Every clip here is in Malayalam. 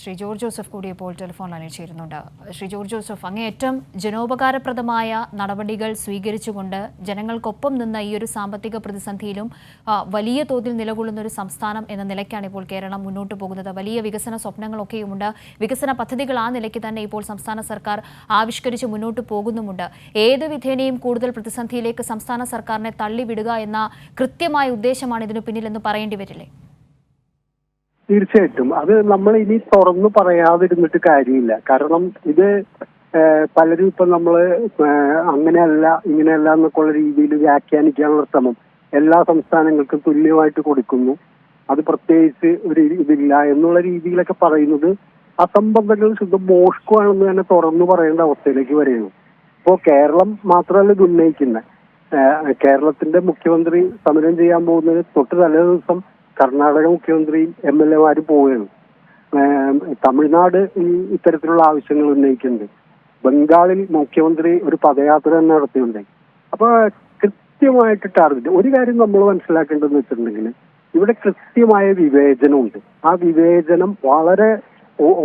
ശ്രീ ജോർജ് ജോസഫ് കൂടി ഇപ്പോൾ ടെലിഫോൺ ലൈനിൽ ചേരുന്നുണ്ട്. ശ്രീ ജോർജ് ജോസഫ്, അങ്ങേയറ്റം ജനോപകാരപ്രദമായ നടപടികൾ സ്വീകരിച്ചുകൊണ്ട് ജനങ്ങൾക്കൊപ്പം നിന്ന് ഈ ഒരു സാമ്പത്തിക പ്രതിസന്ധിയിലും വലിയ തോതിൽ നിലകൊള്ളുന്ന ഒരു സംസ്ഥാനം എന്ന നിലയ്ക്കാണ് ഇപ്പോൾ കേരളം മുന്നോട്ട് പോകുന്നത്. വലിയ വികസന സ്വപ്നങ്ങളൊക്കെയുമുണ്ട്. വികസന പദ്ധതികൾ ആ നിലയ്ക്ക് തന്നെ ഇപ്പോൾ സംസ്ഥാന സർക്കാർ ആവിഷ്കരിച്ച് മുന്നോട്ട് പോകുന്നുമുണ്ട്. ഏത് വിധേനയും കൂടുതൽ പ്രതിസന്ധിയിലേക്ക് സംസ്ഥാന സർക്കാരിനെ തള്ളിവിടുക എന്ന കൃത്യമായ ഉദ്ദേശമാണ് ഇതിനു പിന്നിലെന്ന് പറയേണ്ടി വരില്ലേ? തീർച്ചയായിട്ടും അത് നമ്മൾ ഇനി തുറന്നു പറയാതിരുന്നിട്ട് കാര്യമില്ല. കാരണം ഇത് പലരും ഇപ്പൊ നമ്മള് അങ്ങനെയല്ല ഇങ്ങനെയല്ല എന്നൊക്കെ ഉള്ള രീതിയിൽ വ്യാഖ്യാനിക്കാനുള്ള ശ്രമം എല്ലാ സംസ്ഥാനങ്ങൾക്കും തുല്യമായിട്ട് കൊടുക്കുന്നു, അത് പ്രത്യേകിച്ച് ഒരു ഇതില്ല എന്നുള്ള രീതിയിലൊക്കെ പറയുന്നത് അസംബന്ധങ്ങൾ ശുദ്ധ മോഷ്കു ആണെന്ന് തന്നെ തുറന്നു പറയേണ്ട അവസ്ഥയിലേക്ക് വരികയാണ്. ഇപ്പോ കേരളം മാത്രമല്ല ഇത് ഉന്നയിക്കുന്നത്. കേരളത്തിന്റെ മുഖ്യമന്ത്രി സമരം ചെയ്യാൻ പോകുന്നതിന് തൊട്ട് തലേ ദിവസം കർണാടക മുഖ്യമന്ത്രിയും MLA-മാരും പോവുകയാണ്. തമിഴ്നാട് ഇത്തരത്തിലുള്ള ആവശ്യങ്ങൾ ഉന്നയിക്കുന്നുണ്ട്. ബംഗാളിൽ മുഖ്യമന്ത്രി ഒരു പദയാത്ര തന്നെ നടത്തിയുണ്ട്. അപ്പൊ കൃത്യമായിട്ട് ടാർഗറ്റ് ഒരു കാര്യം നമ്മൾ മനസ്സിലാക്കേണ്ടതെന്ന് വെച്ചിട്ടുണ്ടെങ്കിൽ ഇവിടെ കൃത്യമായ വിവേചനമുണ്ട്. ആ വിവേചനം വളരെ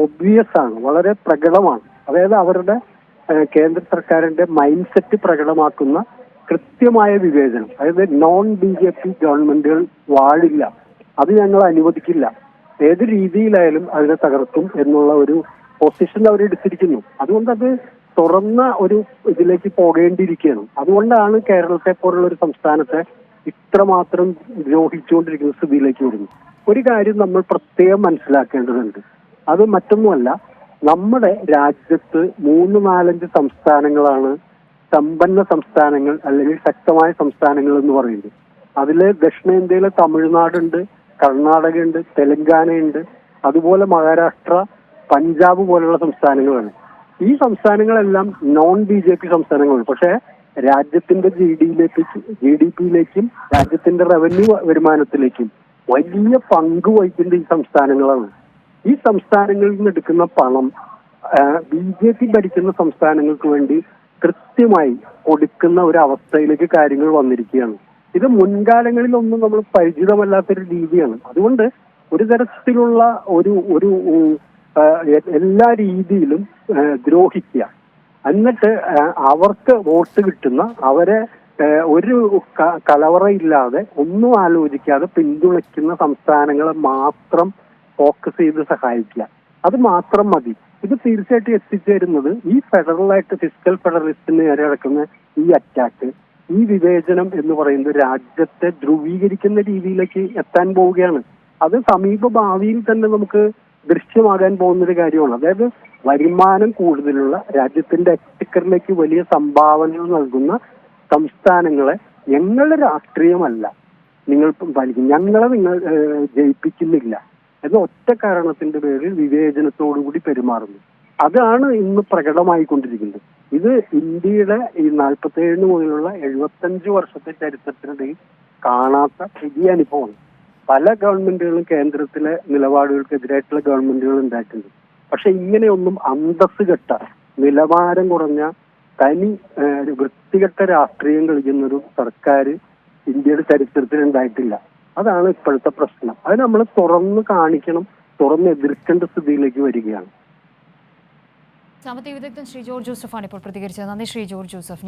ഒബ്വിയസ് ആണ്, വളരെ പ്രകടമാണ്. അതായത് അവരുടെ കേന്ദ്ര സർക്കാരിന്റെ മൈൻഡ് സെറ്റ് പ്രകടമാക്കുന്ന കൃത്യമായ വിവേചനം. അതായത് നോൺ BJP ഗവൺമെന്റുകൾ വാഴില്ല, അത് ഞങ്ങൾ അനുവദിക്കില്ല, ഏത് രീതിയിലായാലും അതിനെ തകർക്കും എന്നുള്ള ഒരു പൊസിഷൻ അവർ എടുത്തിരിക്കുന്നു. അതുകൊണ്ട് അത് തുറന്ന ഒരു ഇതിലേക്ക് പോകേണ്ടിയിരിക്കുകയാണ്. അതുകൊണ്ടാണ് കേരളത്തെ പോലുള്ള ഒരു സംസ്ഥാനത്തെ ഇത്രമാത്രം ദ്രോഹിച്ചുകൊണ്ടിരിക്കുന്ന സ്ഥിതിയിലേക്ക് വരുന്നത്. ഒരു കാര്യം നമ്മൾ പ്രത്യേകം മനസ്സിലാക്കേണ്ടതുണ്ട്. അത് മറ്റൊന്നുമല്ല, നമ്മുടെ രാജ്യത്ത് 3-4 സംസ്ഥാനങ്ങളാണ് സമ്പന്ന സംസ്ഥാനങ്ങൾ അല്ലെങ്കിൽ ശക്തമായ സംസ്ഥാനങ്ങൾ എന്ന് പറയുന്നത്. അതില് ദക്ഷിണേന്ത്യയിലെ തമിഴ്നാടുണ്ട്, കർണാടകയുണ്ട്, തെലങ്കാനയുണ്ട്, അതുപോലെ മഹാരാഷ്ട്ര, പഞ്ചാബ് പോലുള്ള സംസ്ഥാനങ്ങളാണ്. ഈ സംസ്ഥാനങ്ങളെല്ലാം നോൺ BJP സംസ്ഥാനങ്ങളാണ്. പക്ഷേ രാജ്യത്തിന്റെ GDP-യിലേക്കും രാജ്യത്തിന്റെ റവന്യൂ വരുമാനത്തിലേക്കും വലിയ പങ്ക് വഹിക്കുന്ന ഈ സംസ്ഥാനങ്ങളാണ്. ഈ സംസ്ഥാനങ്ങളിൽ നിന്ന് എടുക്കുന്ന പണം BJP ഭരിക്കുന്ന സംസ്ഥാനങ്ങൾക്ക് വേണ്ടി കൃത്യമായി കൊടുക്കുന്ന ഒരു അവസ്ഥയിലേക്ക് കാര്യങ്ങൾ വന്നിരിക്കുകയാണ്. ഇത് മുൻകാലങ്ങളിലൊന്നും നമ്മൾ പരിചിതമല്ലാത്തൊരു രീതിയാണ്. അതുകൊണ്ട് ഒരു തരത്തിലുള്ള ഒരു എല്ലാ രീതിയിലും ദ്രോഹിക്കുക, എന്നിട്ട് അവർക്ക് വോട്ട് കിട്ടുന്ന അവരെ ഒരു കലവറയില്ലാതെ ഒന്നും ആലോചിക്കാതെ പിന്തുണയ്ക്കുന്ന സംസ്ഥാനങ്ങളെ മാത്രം ഫോക്കസ് ചെയ്ത് സഹായിക്കുക, അത് മാത്രം മതി. ഇത് തീർച്ചയായിട്ടും എത്തിച്ചേരുന്നത് ഈ ഫെഡറലായിട്ട് ഫിസ്ക്കൽ ഫെഡറലിസ്റ്റിന് നേരെ നടക്കുന്ന ഈ അറ്റാക്ക്, ഈ വിവേചനം എന്ന് പറയുന്നത് രാജ്യത്തെ ധ്രുവീകരിക്കുന്ന രീതിയിലേക്ക് എത്താൻ പോവുകയാണ്. അത് സമീപ ഭാവിയിൽ തന്നെ നമുക്ക് ദൃശ്യമാകാൻ പോകുന്നൊരു കാര്യമാണ്. അതായത് വരുമാനം കൂടുതലുള്ള രാജ്യത്തിന്റെ എക്സ്ചക്കറിലേക്ക് വലിയ സംഭാവനകൾ നൽകുന്ന സംസ്ഥാനങ്ങളെ ഞങ്ങളുടെ രാഷ്ട്രീയമല്ല നിങ്ങൾ പാലിക്കും, ഞങ്ങളെ നിങ്ങൾ ജയിപ്പിക്കുന്നില്ല എന്ന ഒറ്റ കാരണത്തിന്റെ പേരിൽ വിവേചനത്തോടുകൂടി പെരുമാറുന്നു. അതാണ് ഇന്ന് പ്രകടമായിക്കൊണ്ടിരിക്കുന്നത്. ഇത് ഇന്ത്യയുടെ ഈ 47 മുതലുള്ള 75 വർഷത്തെ ചരിത്രത്തിനിടയിൽ കാണാത്ത പുതിയ അനുഭവമാണ്. പല ഗവൺമെന്റുകളും കേന്ദ്രത്തിലെ നിലപാടുകൾക്കെതിരായിട്ടുള്ള ഗവൺമെന്റുകൾ ഉണ്ടായിട്ടുണ്ട്. പക്ഷെ ഇങ്ങനെയൊന്നും അന്തസ് കെട്ട നിലവാരം കുറഞ്ഞ തനി വൃത്തികെട്ട രാഷ്ട്രീയം കളിക്കുന്നൊരു സർക്കാർ ഇന്ത്യയുടെ ചരിത്രത്തിൽ ഉണ്ടായിട്ടില്ല. അതാണ് ഇപ്പോഴത്തെ പ്രശ്നം. അത് നമ്മൾ തുറന്ന് കാണിക്കണം, തുറന്ന് എതിർക്കേണ്ട സ്ഥിതിയിലേക്ക് വരികയാണ്. സാമ്പത്തിക വിദഗ്ധൻ ശ്രീ ജോർജ് ജോസഫാണ് ഇപ്പോൾ പ്രതികരിച്ചത്. നന്ദി ശ്രീ ജോർജ് ജോസഫ്.